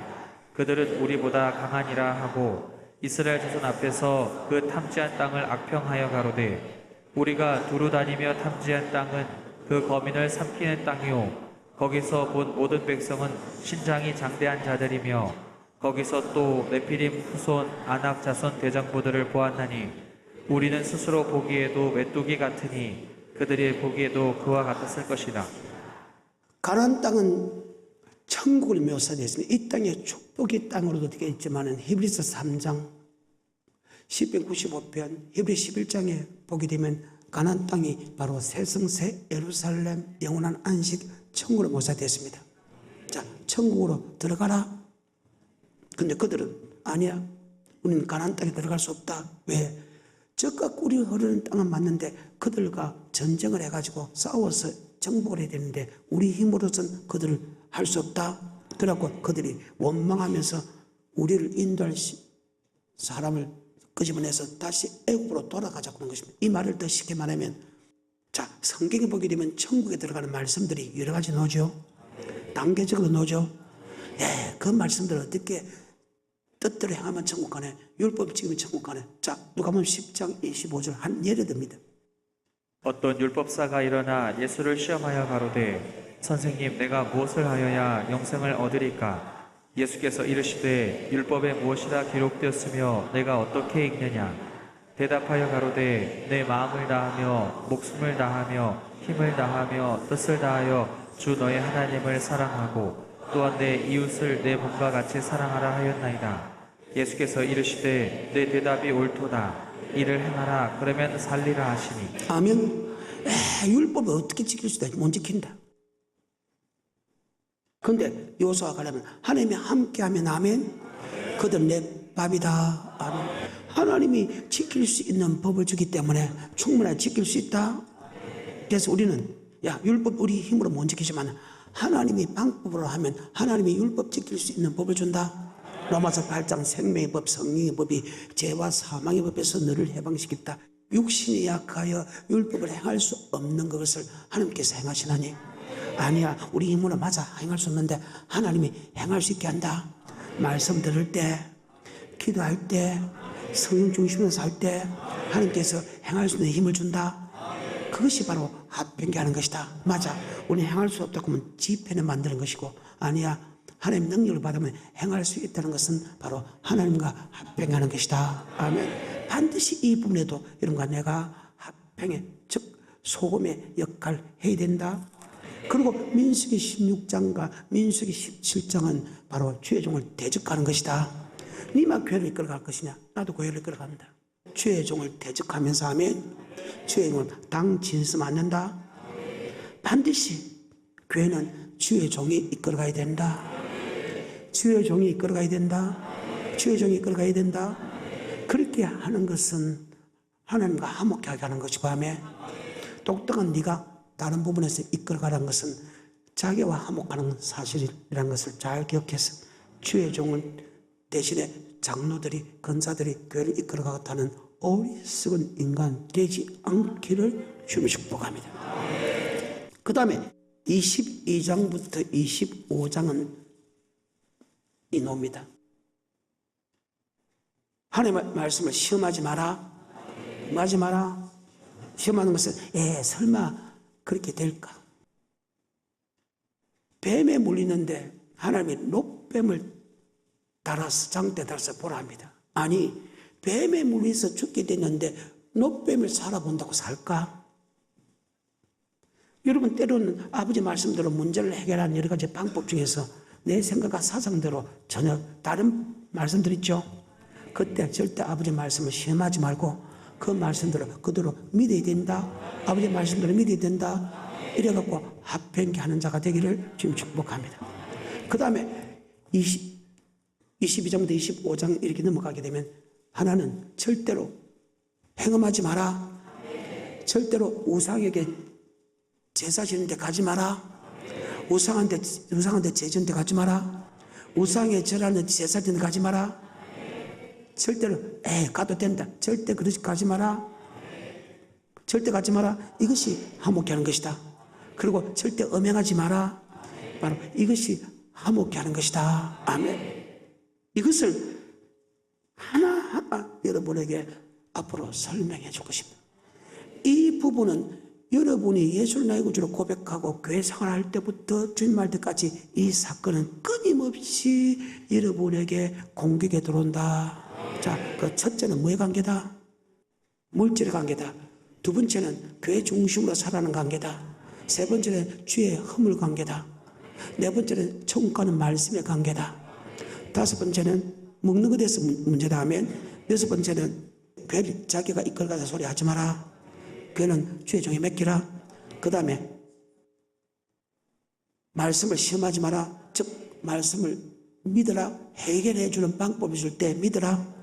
그들은 우리보다 강하니라 하고 이스라엘 자손 앞에서 그 탐지한 땅을 악평하여 가로되 우리가 두루 다니며 탐지한 땅은 그 거민을 삼키는 땅이요 거기서 본 모든 백성은 신장이 장대한 자들이며 거기서 또 네피림 후손 아낙 자손 대장부들을 보았나니 우리는 스스로 보기에도 메뚜기 같으니 그들이 보기에도 그와 같았을 것이다. 가나안 땅은 천국을 묘사되어 있습니다. 이 땅에 축복의 땅으로도 되어 있지만 히브리서 3장 10편 95편 히브리 11장에 보게 되면 가나안 땅이 바로 새 성새 예루살렘 영원한 안식 천국으로 묘사되어 있습니다. 자, 천국으로 들어가라. 근데 그들은 아니야. 우리는 가나안 땅에 들어갈 수 없다. 왜? 젖과 꿀이 흐르는 땅은 맞는데 그들과 전쟁을 해가지고 싸워서 정복을 해야 되는데 우리 힘으로서는 그들을 할 수 없다. 그래갖고 그들이 원망하면서 우리를 인도할 사람을 끄집어내서 다시 애국으로 돌아가자고 하는 것입니다. 이 말을 더 쉽게 말하면 자, 성경에 보게 되면 천국에 들어가는 말씀들이 여러 가지 나오죠. 단계적으로 나오죠. 그 말씀들을 어떻게 뜻대로 행하면 천국 가네. 율법 지키면 천국 가네. 자, 누가복음 10장 25절 한 예를 듭니다. 어떤 율법사가 일어나 예수를 시험하여 가로되 선생님 내가 무엇을 하여야 영생을 얻으리까? 예수께서 이르시되 율법에 무엇이라 기록되었으며 내가 어떻게 읽느냐? 대답하여 가로되 내 마음을 다하며 목숨을 다하며 힘을 다하며 뜻을 다하여 주 너의 하나님을 사랑하고 또한 내 이웃을 내 몸과 같이 사랑하라 하였나이다. 예수께서 이르시되 내 대답이 옳도다. 이를 행하라 그러면 살리라 하시니. 아멘. 율법을 어떻게 지킬 수 있다? 못 지킨다. 근데 여호수아가 가려면 하나님이 함께하면 아멘. 그들 내 밥이다. 아멘. 하나님이 지킬 수 있는 법을 주기 때문에 충분히 지킬 수 있다. 그래서 우리는 율법 우리 힘으로 못 지키지만 하나님이 방법으로 하면 하나님이 율법 지킬 수 있는 법을 준다. 로마서 8장 생명의 법, 성령의 법이 죄와 사망의 법에서 너를 해방시켰다. 육신이 약하여 율법을 행할 수 없는 것을 하나님께서 행하시나니? 아니야. 우리 힘으로 맞아 행할 수 없는데 하나님이 행할 수 있게 한다. 말씀 들을 때, 기도할 때, 성령 중심으로 살 때 하나님께서 행할 수 있는 힘을 준다. 그것이 바로 합병하는 것이다. 맞아. 우리는 행할 수 없다고 하면 지편에 만드는 것이고, 아니야. 하나님 능력을 받으면 행할 수 있다는 것은 바로 하나님과 합병하는 것이다. 아멘. 반드시 이 부분에도 여러분과 내가 합병해, 즉 소금의 역할을 해야 된다. 그리고 민수기 16장과 민수기 17장은 바로 주의 종을 대적하는 것이다. 니만 교회를 이끌어갈 것이냐? 나도 교회를 이끌어갑니다. 주의 종을 대적하면서 하면 주의 종은 당 진수 맞는다. 반드시 교회는 주의 종이 이끌어가야 된다. 주의 종이 이끌어가야 된다. 주의 종이 이끌어가야 된다. 그렇게 하는 것은 하나님과 화목하게 하는 것이고, 하며 똑똑한 네가 다른 부분에서 이끌어가라는 것은 자기와 화목하는 사실이라는 것을 잘 기억해서 주의 종은 대신에 장로들이, 권사들이 교회를 이끌어가겠다는 어리석은 인간 되지 않기를 주님 축복합니다. 그 다음에 22장부터 25장은 이놈입니다. 하나님의 말씀을 시험하지 마라. 하지 마라. 시험하는 것은 설마 그렇게 될까? 뱀에 물리는데 하나님이 녹뱀을 달아서 장대 달아서 보라 합니다. 아니, 뱀에 물려서 죽게 됐는데 녹뱀을 살아본다고 살까? 여러분, 때로는 아버지 말씀대로 문제를 해결하는 여러 가지 방법 중에서 내 생각과 사상대로 전혀 다른 말씀들 있죠. 그때 절대 아버지 말씀을 시험하지 말고 그 말씀대로 그대로 믿어야 된다. 아버지 말씀대로 믿어야 된다. 이래갖고 합병케 하는 자가 되기를 지금 축복합니다. 그 다음에 22장부터 25장 이렇게 넘어가게 되면 하나는 절대로 행음하지 마라. 절대로 우상에게 제사 지는 데 가지 마라. 우상한테 제전 데 가지 마라. 우상에 절하는 제사 지는 데 가지 마라. 절대로 가도 된다. 절대 그러지 가지 마라. 절대 가지 마라. 이것이 화목케 하는 것이다. 그리고 절대 음행하지 마라. 바로 이것이 화목케 하는 것이다. 아멘. 이것을 하나하나 여러분에게 앞으로 설명해 줄 것입니다. 이 부분은 여러분이 예수를 나의 구주로 고백하고 교회 생활할 때부터 주님 말 때까지 이 사건은 끊임없이 여러분에게 공격에 들어온다. 자, 그 첫째는 뭐의 관계다? 물질의 관계다. 두 번째는 교회 중심으로 살아가는 관계다. 세 번째는 주의 허물 관계다. 네 번째는 천국 가는 말씀의 관계다. 다섯 번째는 먹는 것에 대해서 문제다 하면, 여섯 번째는 교회를 자기가 이끌어가자 소리 하지 마라. 교회는 주의 종에 맡기라. 그 다음에 말씀을 시험하지 마라. 즉 말씀을 믿어라. 해결해 주는 방법이 줄 때 믿어라.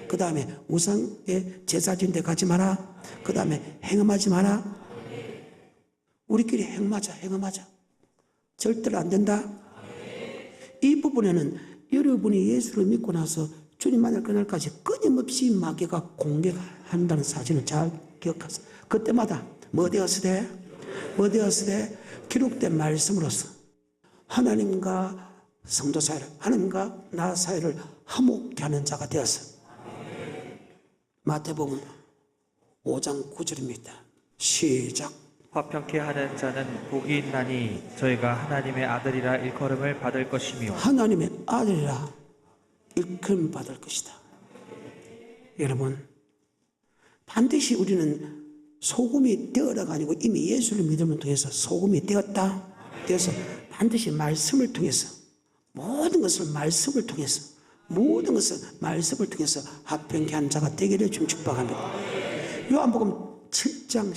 그 다음에 우상의 제사 지는 데 가지 마라. 그 다음에 행음하지 마라. 우리끼리 행음하자. 절대로 안 된다. 이 부분에는 여러분이 예수를 믿고 나서 주님 만날 그날까지 끊임없이 마귀가 공격한다는 사실을 잘 기억하세요. 그때마다 뭐 되었으되 기록된 말씀으로서 하나님과 성도 사이를, 하나님과 나 사이를 화목케 하는 자가 되어서. 마태복음 5장 9절입니다. 시작. 화평케 하는 자는 복이 있나니 저희가 하나님의 아들이라 일컬음을 받을 것이며 하나님의 아들이라 일컬음 받을 것이다. 여러분, 반드시 우리는 소금이 되어라가 아니고 이미 예수를 믿음을 통해서 소금이 되어서 반드시 말씀을 통해서 모든 것을 말씀을 통해서 화평케 하는 자가 되기를 좀 축복합니다. 요한복음 7장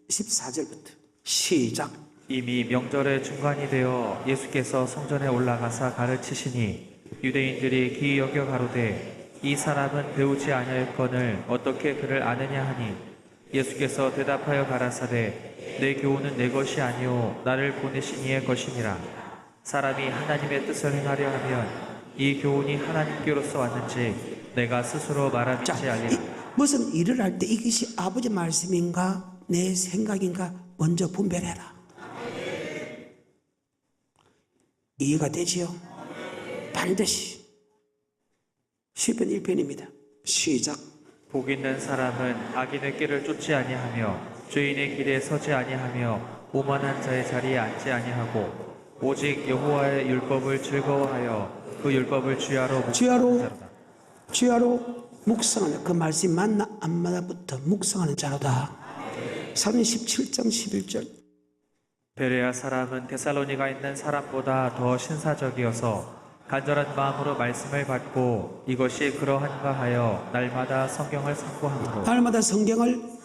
14절부터 시작. 이미 명절의 중간이 되어 예수께서 성전에 올라가사 가르치시니 유대인들이 기이 여겨 가로되 이 사람은 배우지 아니하였거늘 어떻게 그를 아느냐 하니 예수께서 대답하여 가라사대 내 교훈은 내 것이 아니요 나를 보내신 이의 것이니라. 사람이 하나님의 뜻을 행하려 하면 이 교훈이 하나님께로서 왔는지 내가 스스로 말하지 아니하리라. 무슨 일을 할 때 이것이 아버지 말씀인가 내 생각인가 먼저 분별해라. 이해가 되지요? 반드시. 시편 1편입니다. 시작. 복 있는 사람은 악인의 길을 쫓지 아니하며 죄인의 길에 서지 아니하며 오만한 자의 자리에 앉지 아니하고 오직 여호와의 율법을 즐거워하여 그 율법을 주야로 묵상하는 그 말씀이 맞나 안 맞나부터 묵상하는 자로다. 37장 11절. 베레아 사람은 데살로니가 있는 사람보다 더 신사적이어서 간절한 마음으로 말씀을 받고 이것이 그러한가 하여 날마다 성경을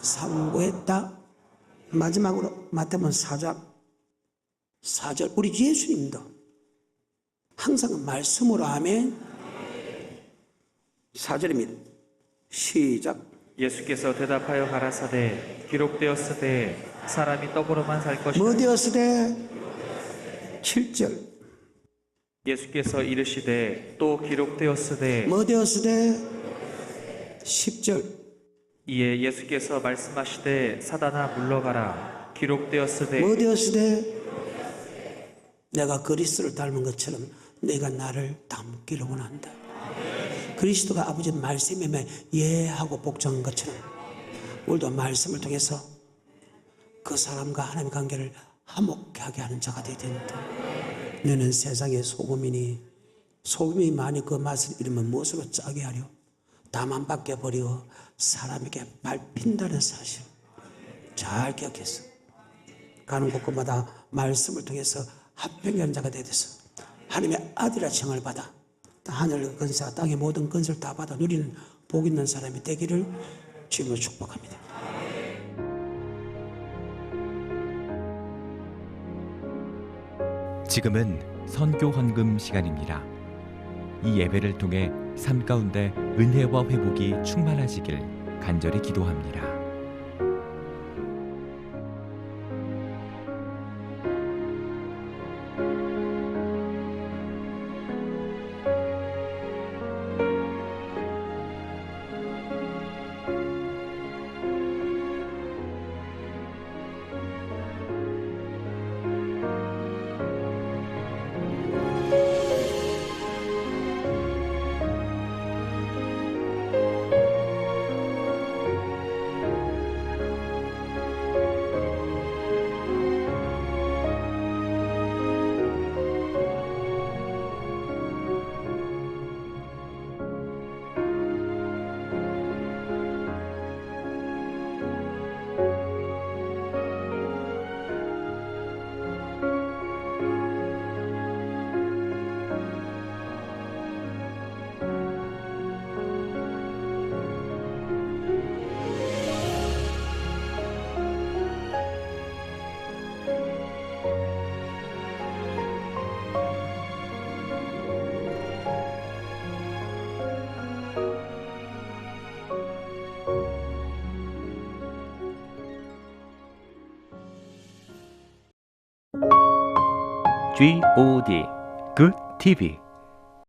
상고했다. 마지막으로 마태복음 4장 4절. 우리 예수님도 항상 말씀으로 아멘. 4절입니다. 시작. 예수께서 대답하여 가라사대 기록되었으되 사람이 떡으로만 살 것이라. 뭐 되었으되 7절. 예수께서 이르시되 또 기록되었으되 뭐 되었으되 10절. 이에 예수께서 말씀하시되 사단아 물러가라 기록되었으되 뭐 되었으되 내가 그리스도를 닮은 것처럼 내가 나를 닮기를 원한다. 그리스도가 아버지 말씀에 예하고 복종한 것처럼 우리도 말씀을 통해서 그 사람과 하나님의 관계를 화목케 하게 하는 자가 되어야 된다. 너는 세상의 소금이니 소금이 많이 그 맛을 잃으면 무엇으로 짜게 하려? 다만 바뀌어버려 사람에게 밟힌다는 사실 잘 기억해서 가는 곳곳마다 말씀을 통해서 화평케 하는 자가 되어서 하나님의 아들이라 칭을 받아 하늘 근세와 땅의 모든 근세를 다 받아 누리는 복 있는 사람이 되기를 주님으로 축복합니다. 지금은 선교 헌금 시간입니다. 이 예배를 통해 삶 가운데 은혜와 회복이 충만하시길 간절히 기도합니다. GOD Good TV